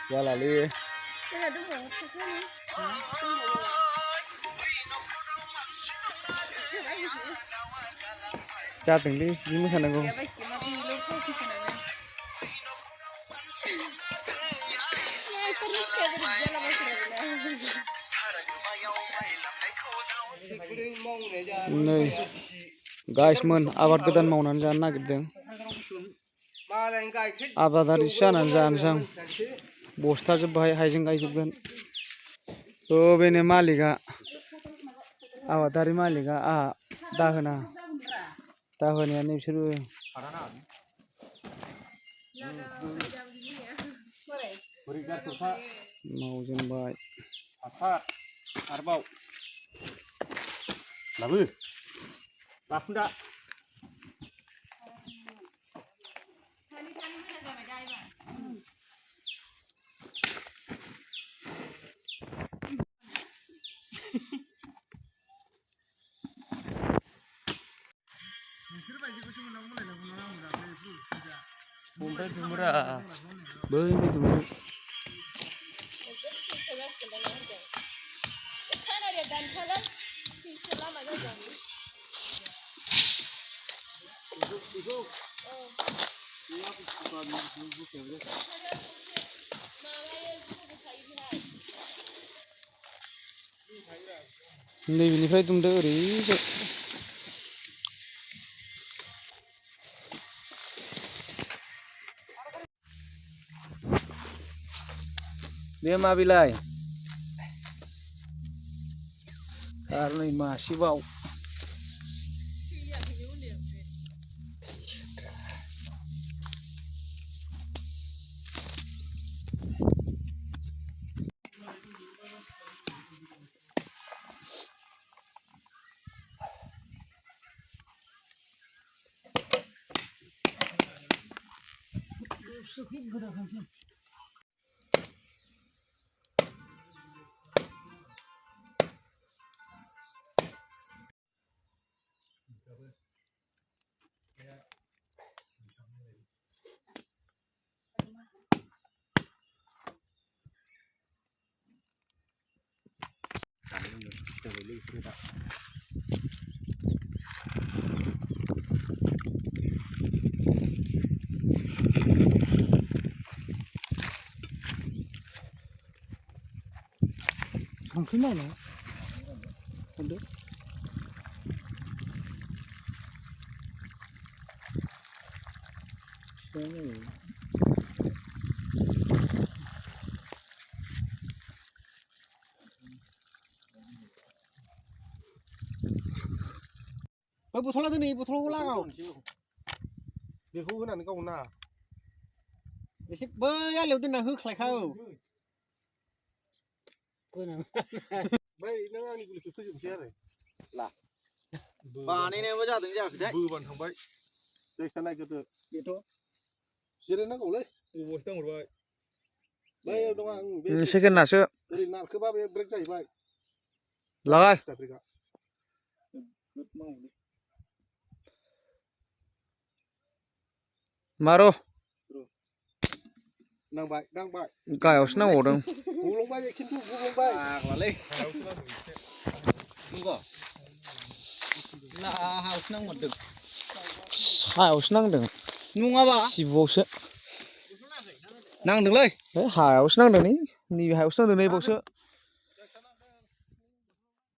Jalan Jatuh di sini sana kau. Nih, guys, abad kedan maunan jalan nagirdeng. Abadari sana jalan bosta jabai Haijeng guys juga. So bene malika, abadari malika dahana. Tahun ini suruh. Mau jembat. Apa? Arbau. Lalu. Laku dah. Bumrah jumrah. Boleh jumrah. Nैबेनिफ्राय दुमदो ओरैजाय बे मा बिलाइ आरो नै मासेबाव संख्रि मावनो हरदो बथला दोनै बथलाव लागाव बेखौ होनानै गावना एसे बै आलियाव दोनना होख्लायखा औ बै नों आंनि गुलिखौ फोजोबनोसै आरो ला बानायनायाबो जादों जायाखैथाय बोबानो थांबाय दैसा नायग्रोदो बेथ' जिरायनांगौलै बबावसो दांहरबाय बैयाव दं आं बे सेकेन्डनासो ओरै नारखोबा बे ब्रेक जाहैबाय लागाय मारो नांबाय नांबाय गाहायावसो नांबावदों गलंबाय खिन्थु गलंबाय आग्लालै नंगौ ना हायावसो नांमारदों सायावसो नांदों नङाबा सिबुआवसो नांदोंलै हायावसो नांदों नै नैबे हायावसो नांदों नैबावसो